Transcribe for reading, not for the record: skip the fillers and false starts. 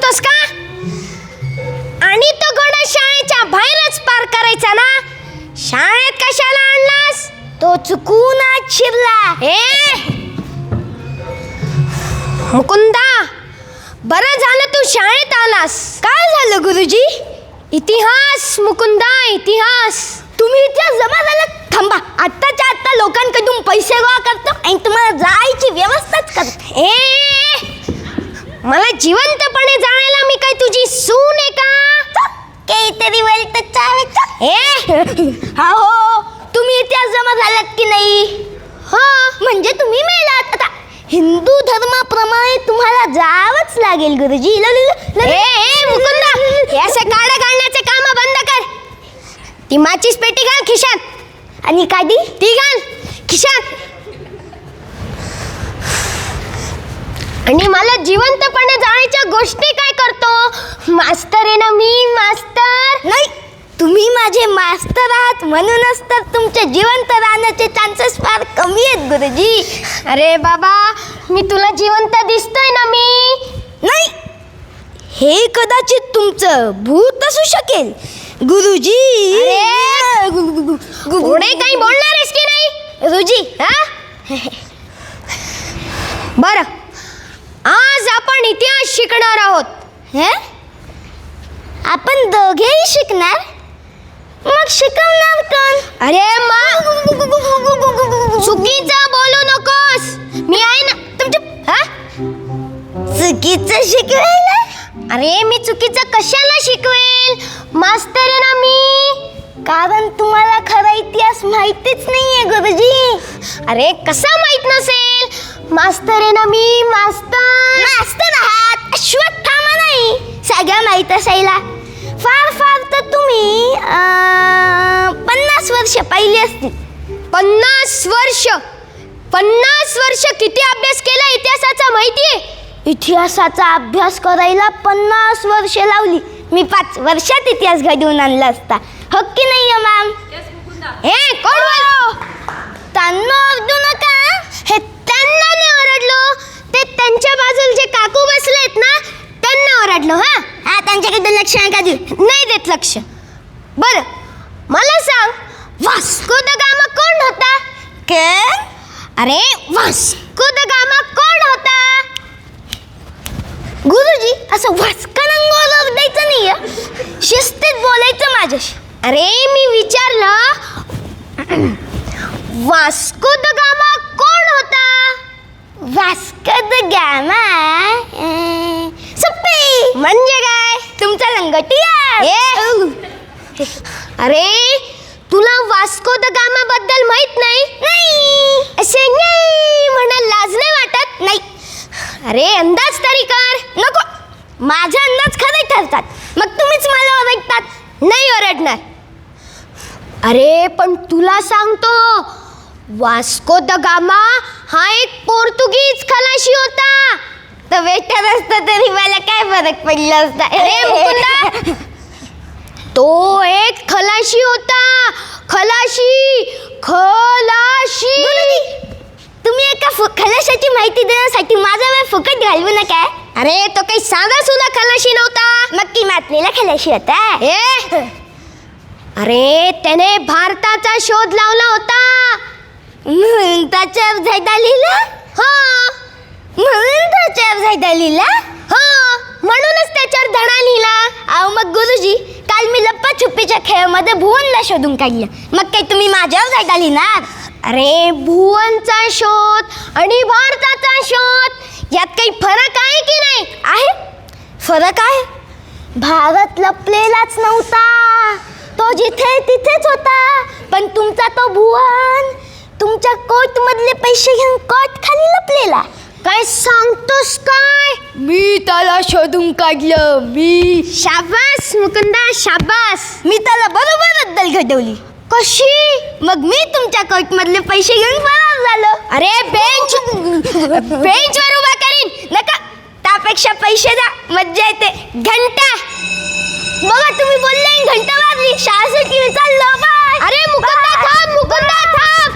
होतोस का? आणि तो घोडा शाळेच्या बाहेरच पार करायचा ना, शाळेत कशाला आणलास? तो चुकून आत शिरला. मुकुंदा, बरं झालं तू शाळेत आलास. काय झालं गुरुजी? इतिहास मुकुंदा, इतिहास. तुम्ही इतिहास जमा झाला? थांबा, आत्ताच्या आत्ता लोकांकडून पैसे गोळा करतो आणि तुम्हाला जायची व्यवस्थाच करतो. मला जिवंतपणे जाण्याला मी काय तुझी सून आहे का? काहीतरी वेळ हो, तुम्ही इतिहास जमा झालात की नाही? हो. म्हणजे तुम्ही मेलात. आता हिंदू धर्माप्रमाणे तुम्हाला जावंच लागेल गुरुजी. मुकुंदा, हे असे काड्या काढण्याचे काम बंद कर. ती माचीस पेटी घाल खिशात. आणि काढी ती घाल खिशात. आणि मला जिवंतपणे जाण्याच्या गोष्टी काय करतो? मास्तर आहे ना मी, मास्तर. नाही, तुम्ही माझे मास्तर आहात म्हणूनच तर तुमचे जिवंत राहण्याचे चान्सेस फार कमी आहेत गुरुजी. अरे बाबा, मी तुला जिवंत दिसतोय ना मी. नाही, हे कदाचित तुमचं भूत असू शकेल गुरुजी. पुढे काही बोलणार आहेस की नाही रुजी? बर, आज आपण इतिहास शिकणार आहोत. आपण दोघेही शिकणार? मग शिकवणार कोण? अरे चुकीचं बोलू नकोस, मी आहे ना तुमच्या. चुकीचं शिकवायला? अरे मी चुकीचं कशाला शिकवेल? मास्तर आहे ना मी. कारण तुम्हाला खरा इतिहास माहितीच नाहीये गुरुजी. अरे कसा माहित नसेल? मास्तर आहे ना मी, मास्तर. मास्तर आहात, अश्वत्थामा नाही. सगळं माहित असायला फार फार तर तुम्ही 50 वर्ष पहिली असतील. 50 वर्ष? 50 वर्ष किती अभ्यास केला इतिहासाचा माहितीये? इतिहासाचा अभ्यास करायला 50 वर्ष लावली. मी 5 वर्षात इतिहास घडवून आणला असता. हो की नाही मॅम? हे कोण बोललो? त्यांना ओरडू नका. हे त्यांना नाही ओरडलो, ते त्यांच्या बाजूला जे काकू बसलेत ना त्यांना ओरडलो. हा, त्यांच्याकडे लक्ष नका देऊ. नाही देत लक्ष. बर, मला सांग, वास्को द गामा कोण होता? अरे वास्को द गामा कोण होता? गुरुजी, असं वाचकानंगोर ओरडायचं नाहीये, शिस्तीत बोलायचं माझ्याशी. अरे मी विचारलं, वास्को द गामा कोण होता? वास्को द गामा सोपे. म्हणजे काय? तुमचा लंगोटिया. अरे तुला वास्को द गामा बद्दल माहित नाही? नाही. असे नाही म्हणायला लाज नाही वाटत? नाही. अरे अंदाज तरी कर. नको, माझे अंदाज खरे ठरतात. मग तुम्हीच मला ओरडतात. नाही ओरडणार. अरे पण तुला सांगतो, वास्को द गामा हा एक पोर्तुगीज खलाशी होता. तर वेटर असता तरी मला काय फरक पडला असता. अरे मुकुंदा, तो एक खलाशी होता. खलाशी. तुम्ही एका खलाशाची माहिती देण्यासाठी माझा वेळ फुकट घालवू नका. अरे तो काही साधा सुद्धा खलाशी नव्हता. मग की मातलेला खलाशी होता. अरे त्याने भारताचा शोध लावला होता. म्हणून त्याच्यावर झाडा लिहिला? म्हणून त्याच्यावर झाडा लिहिला? म्हणूनच त्याच्यावर धडा लिहिला. अहो मग गुरुजी, काल मी लप्पाछुप्पीच्या खेळामध्ये भुवनला शोधून काढलं. मग काही तुम्ही माझ्यावर झाडा लिहिणार? अरे भुवनचा शोध आणि भारताचा शोध यात काही फरक आहे की नाही? आहे फरक आहे. भारत लपलेलाच नव्हता, तो जिथे तिथेच होता. पण तुमचा तो भुवन तुमच्या कोट मधले पैसे घेऊन कोट खाली लपलेला. काय सांगतोस काय? मी त्याला शोधून काढलं. मी. शाबास मुकुंदा, शाबास. मी त्याला बरोबर अद्दल घडवली. कशी? मग मी तुमच्या कोट मधले पैसे घेऊन फरार झालो. अरे बेंचवर उभा करीन. नका, त्यापेक्षा पैसे द्या, मज्जा येते. घंटा. बघा तुम्ही बोलले, घंटा वाजली. शाळेसाठी मी चाललो. बाय. अरे मुकुंदा थांब, मुकुंदा थांब.